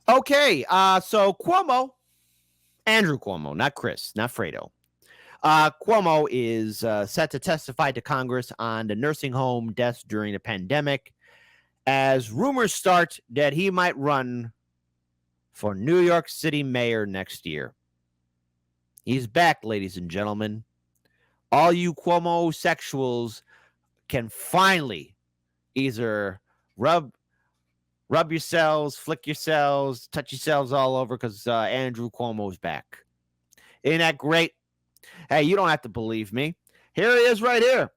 Okay, so Cuomo, Andrew Cuomo, not Chris, not Fredo. Cuomo is set to testify to Congress on the nursing home deaths during the pandemic as rumors start that he might run for New York City mayor next year. He's back, ladies and gentlemen. All you Cuomo sexuals can finally either rub yourselves, flick yourselves, touch yourselves all over because Andrew Cuomo's back. Isn't that great? Hey, you don't have to believe me. Here he is right here.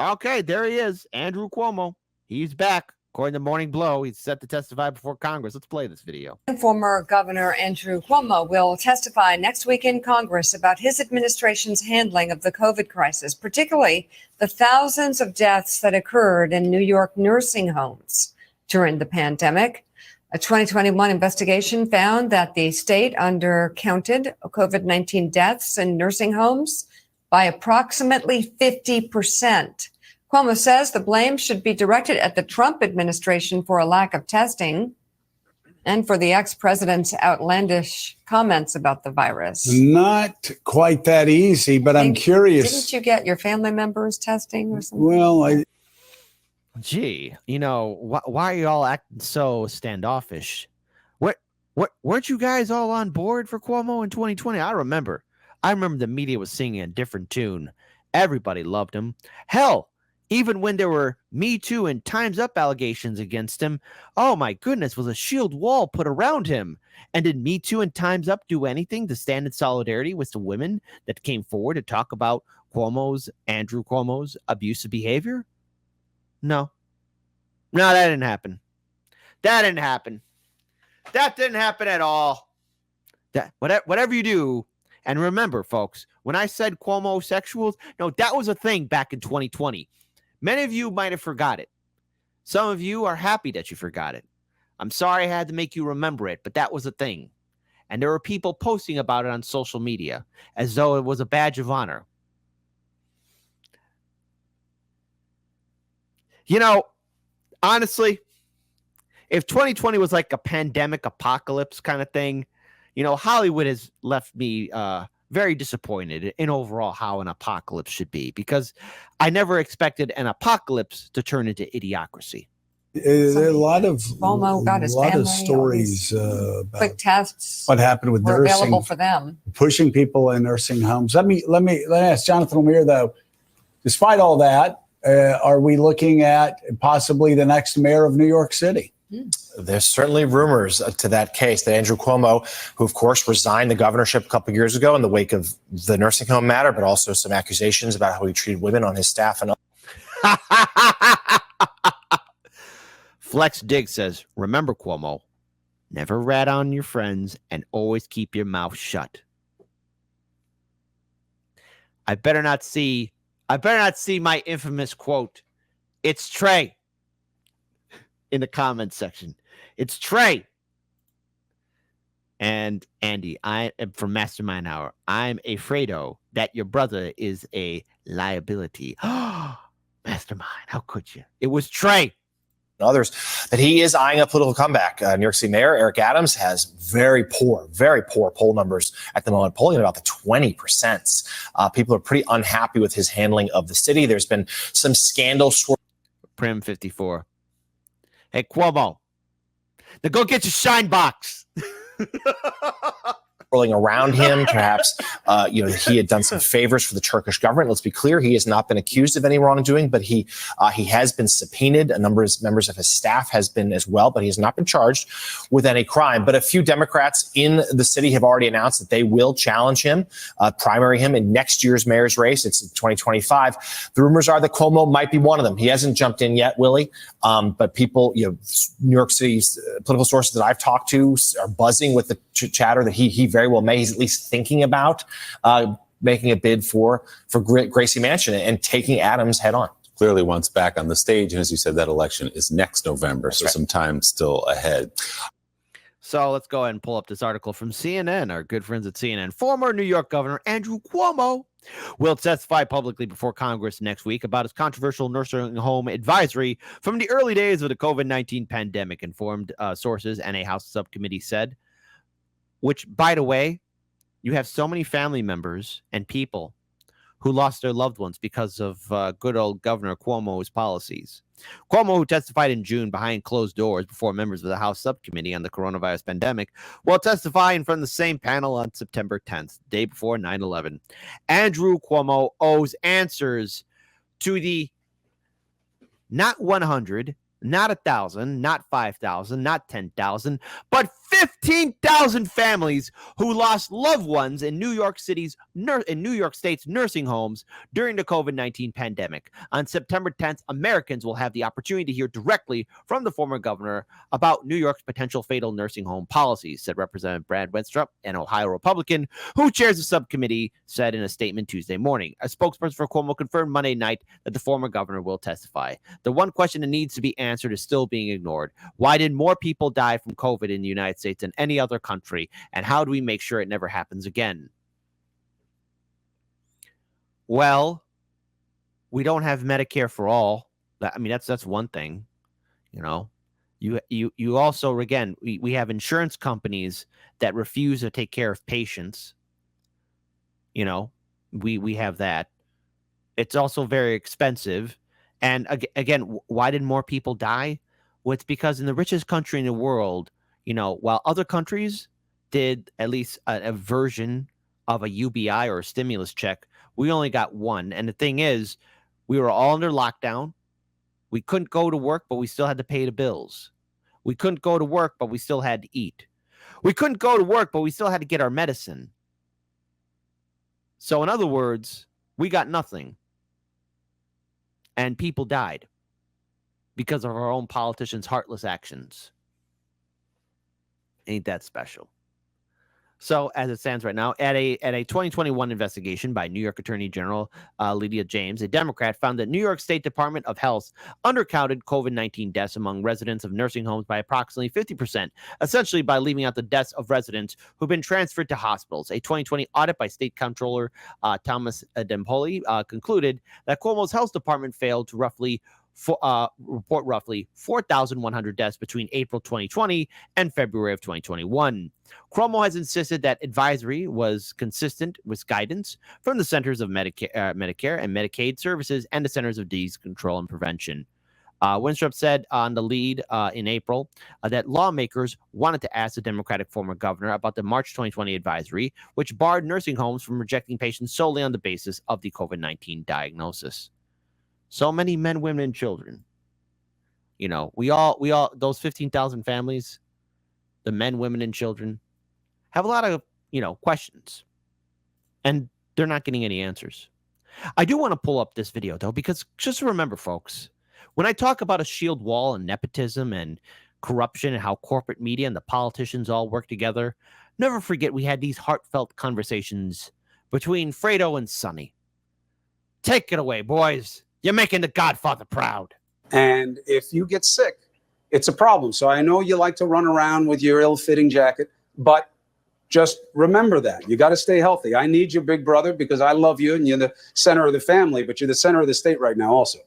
Okay, there he is, Andrew Cuomo. He's back. According to Morning Blow, he's set to testify before Congress. Let's play this video. Former Governor Andrew Cuomo will testify next week in Congress about his administration's handling of the COVID crisis, particularly the thousands of deaths that occurred in New York nursing homes during the pandemic. A 2021 investigation found that the state undercounted COVID-19 deaths in nursing homes by approximately 50%. Cuomo says the blame should be directed at the Trump administration for a lack of testing and for the ex-president's outlandish comments about the virus. Not quite that easy, but I'm curious. Didn't you get your family members testing or something? Well, Gee, why are you all acting so standoffish? What weren't you guys all on board for Cuomo in 2020? I remember the media was singing a different tune. Everybody loved him. Hell, even when there were Me Too and Time's Up allegations against him, oh my goodness, was a shield wall put around him. And did Me Too and Time's Up do anything to stand in solidarity with the women that came forward to talk about Andrew Cuomo's abusive behavior? No, that didn't happen. That didn't happen at all. That whatever you do, and remember, folks, when I said Cuomo sexuals, no, that was a thing back in 2020. Many of you might have forgot it. Some of you are happy that you forgot it. I'm sorry I had to make you remember it, but that was a thing. And there were people posting about it on social media as though it was a badge of honor. Honestly, if 2020 was like a pandemic apocalypse kind of thing, Hollywood has left me very disappointed in overall how an apocalypse should be, because I never expected an apocalypse to turn into idiocracy. A lot of stories about quick tests. What happened with were nursing, available for them, pushing people in nursing homes. Let me ask Jonathan Lemire, though. Despite all that, are we looking at possibly the next mayor of New York City? There's certainly rumors to that case that Andrew Cuomo, who of course resigned the governorship a couple of years ago in the wake of the nursing home matter, but also some accusations about how he treated women on his staff and Flex Dig says, remember, Cuomo, never rat on your friends and always keep your mouth shut. I better not see my infamous quote, "It's Trey," in the comments section. It's Trey. And Andy, I am from Mastermind Hour. I'm afraido that your brother is a liability. Mastermind, how could you? It was Trey. Others, that he is eyeing a political comeback. New York City Mayor Eric Adams has very poor poll numbers at the moment, polling at about the 20%. People are pretty unhappy with his handling of the city. There's been some scandal. Prim 54. Hey, Cuomo, now go get your shine box. Rolling around him, perhaps, he had done some favors for the Turkish government. Let's be clear, he has not been accused of any wrongdoing, but he has been subpoenaed. A number of members of his staff has been as well, but he has not been charged with any crime. But a few Democrats in the city have already announced that they will challenge him, primary him in next year's mayor's race. It's 2025. The rumors are that Cuomo might be one of them. He hasn't jumped in yet, Willie, but people, New York City's political sources that I've talked to are buzzing with the chatter that he very well may. He's at least thinking about making a bid for Gracie Mansion and taking Adams head on. Clearly wants back on the stage. And as you said, that election is next November. That's so right. Some time still ahead. So let's go ahead and pull up this article from CNN, our good friends at CNN. Former New York Governor Andrew Cuomo will testify publicly before Congress next week about his controversial nursing home advisory from the early days of the COVID-19 pandemic, informed sources and a House subcommittee said. Which, by the way, you have so many family members and people who lost their loved ones because of good old Governor Cuomo's policies. Cuomo, who testified in June behind closed doors before members of the House subcommittee on the coronavirus pandemic, will testify in front of the same panel on September 10th, the day before 9/11. Andrew Cuomo owes answers to the not 100, not 1,000, not 5,000, not 10,000, but 15,000 families who lost loved ones in New York State's nursing homes during the COVID-19 pandemic. On September 10th, Americans will have the opportunity to hear directly from the former governor about New York's potential fatal nursing home policies, said Representative Brad Wenstrup, an Ohio Republican who chairs the subcommittee, said in a statement Tuesday morning. A spokesperson for Cuomo confirmed Monday night that the former governor will testify. The one question that needs to be answered is still being ignored. Why did more people die from COVID in the United States than any other country? And how do we make sure it never happens again? Well, we don't have Medicare for all. I mean, that's one thing. You know, you also, again, we have insurance companies that refuse to take care of patients. You know, we have that. It's also very expensive. And again, why did more people die? Well, it's because in the richest country in the world, you know, while other countries did at least a version of a UBI or a stimulus check, we only got one. And the thing is, we were all under lockdown. We couldn't go to work, but we still had to pay the bills. We couldn't go to work, but we still had to eat. We couldn't go to work, but we still had to get our medicine. So in other words, we got nothing. And people died because of our own politicians' heartless actions. Ain't that special? So, as it stands right now, at a 2021 investigation by New York Attorney General Lydia James, a Democrat, found that New York State Department of Health undercounted COVID-19 deaths among residents of nursing homes by approximately 50%, essentially by leaving out the deaths of residents who've been transferred to hospitals. A 2020 audit by State Comptroller Thomas Dempoli concluded that Cuomo's health department failed to report roughly 4,100 deaths between April 2020 and February of 2021. Cuomo has insisted that advisory was consistent with guidance from the Centers of Medicare and Medicaid Services and the Centers of Disease Control and Prevention. Wenstrup said on the lead in April that lawmakers wanted to ask the Democratic former governor about the March 2020 advisory, which barred nursing homes from rejecting patients solely on the basis of the COVID-19 diagnosis. So many men, women, and children. You know, we all, those 15,000 families, the men, women, and children, have a lot of, questions. And they're not getting any answers. I do want to pull up this video, though, because just remember, folks, when I talk about a shield wall and nepotism and corruption and how corporate media and the politicians all work together, never forget we had these heartfelt conversations between Fredo and Sonny. Take it away, boys. You're making the Godfather proud. And if you get sick, it's a problem. So I know you like to run around with your ill-fitting jacket, but just remember that. You got to stay healthy. I need you, big brother, because I love you and you're the center of the family, but you're the center of the state right now also.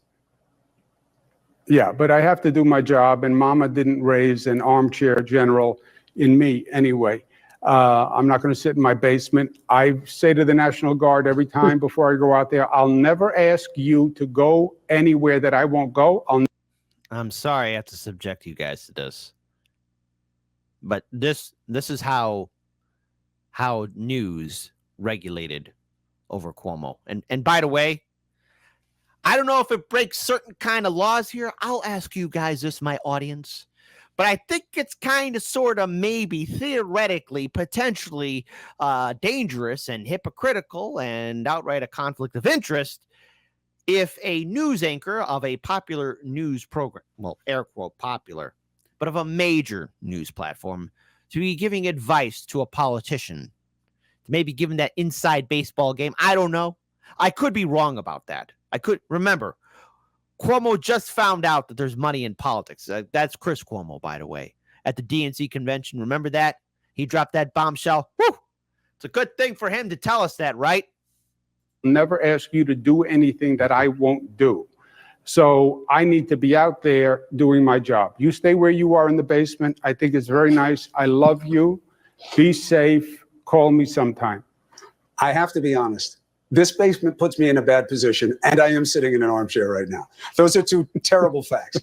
Yeah, but I have to do my job, and Mama didn't raise an armchair general in me anyway. I'm not going to sit in my basement. I say to the National Guard every time before I go out there, I'll never ask you to go anywhere that I won't go. I'm sorry I have to subject you guys to this. But this is how news regulated over Cuomo. And by the way, I don't know if it breaks certain kind of laws here. I'll ask you guys this, my audience. But I think it's kind of, sort of, maybe, theoretically, potentially dangerous and hypocritical and outright a conflict of interest if a news anchor of a popular news program, well, air quote popular, but of a major news platform, to be giving advice to a politician, to maybe giving that inside baseball game. I don't know. I could be wrong about that. Remember, Cuomo just found out that there's money in politics. That's Chris Cuomo, by the way. at the DNC convention. Remember that? He dropped that bombshell. Woo! It's a good thing for him to tell us that, right? Never ask you to do anything that I won't do. So I need to be out there doing my job. You stay where you are in the basement. I think it's very nice. I love you. Be safe. Call me sometime. I have to be honest. This basement puts me in a bad position, and I am sitting in an armchair right now. Those are two terrible facts.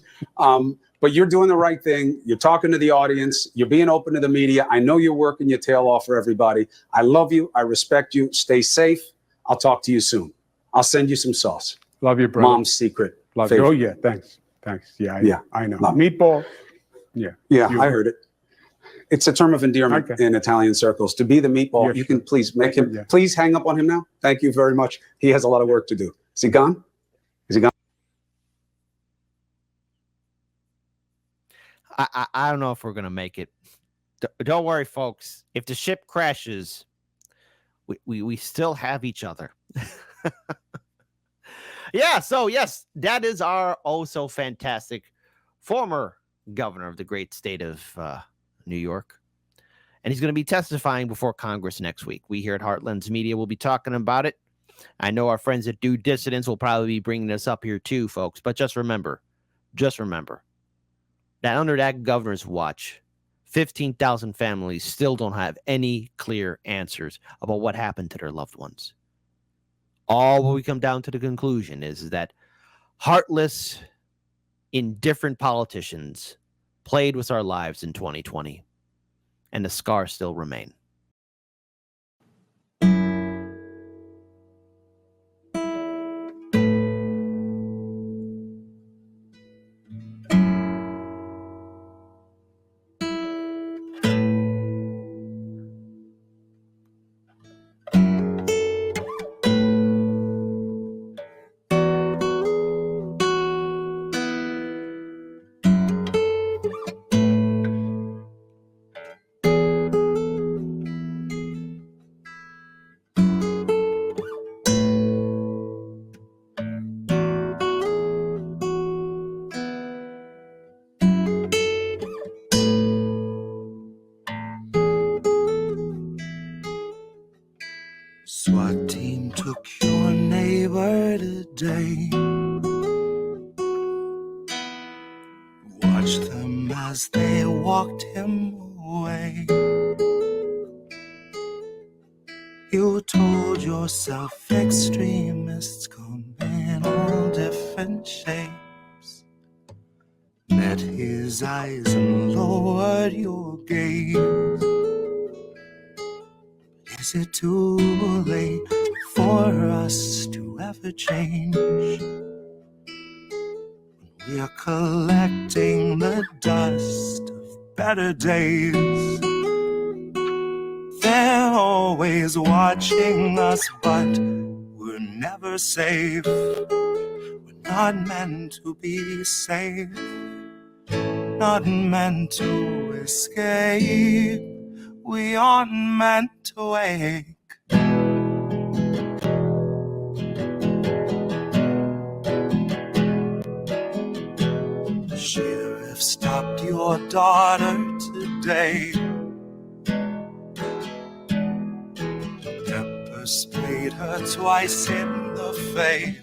But you're doing the right thing. You're talking to the audience. You're being open to the media. I know you're working your tail off for everybody. I love you. I respect you. Stay safe. I'll talk to you soon. I'll send you some sauce. Love you, brother. Mom's secret. Love you. Oh, yeah. Thanks. Yeah, I know. Meatball. Yeah. Yeah, I heard it. It's a term of endearment in Italian circles. To be the meatball, you can please make him, please hang up on him now. Thank you very much. He has a lot of work to do. Is he gone? Is he gone? I don't know if we're going to make it. Don't worry, folks. If the ship crashes, we still have each other. Yeah, so yes, that is our oh so fantastic former governor of the great state of New York. And he's going to be testifying before Congress next week. We here at Heartlands Media will be talking about it. I know our friends at Due Dissidence will probably be bringing this up here too, folks. But just remember that under that governor's watch, 15,000 families still don't have any clear answers about what happened to their loved ones. All what we come down to the conclusion is that heartless, indifferent politicians played with our lives in 2020, and the scars still remain. SWAT team took your neighbor today. Watch them as they walked him away. You told yourself extremists come in all different shapes. Met his eyes and lowered your gaze. Is it too late for us to ever change? When we are collecting the dust of better days. They're always watching us, but we're never safe. We're not meant to be safe, not meant to escape. We aren't meant to wake. The sheriff stopped your daughter today. Pepper sprayed her twice in the face.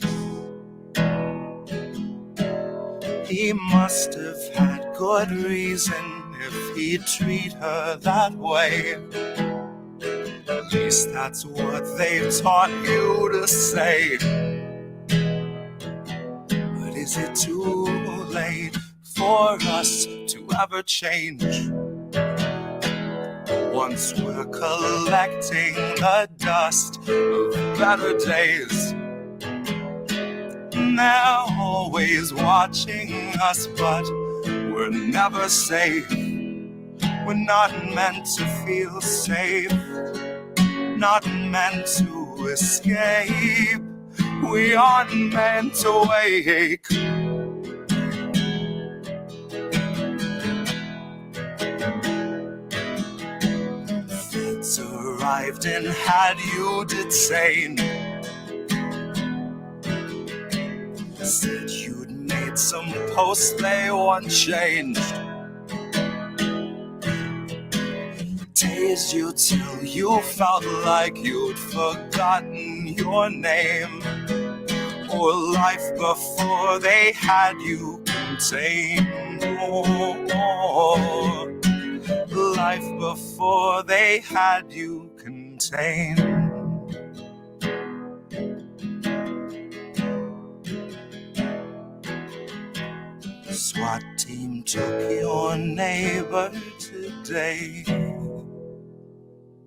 He must have had good reason if he'd treat her that way. At least that's what they've taught you to say. But is it too late for us to ever change? Once we're collecting the dust of better days. They're always watching us, but we're never safe. We're not meant to feel safe, not meant to escape. We aren't meant to wake. Feds arrived and had you detained. Said you'd made some posts they want changed. Tased you till you felt like you'd forgotten your name, or life before they had you contained. Oh, life before they had you contained. SWAT team took your neighbor today.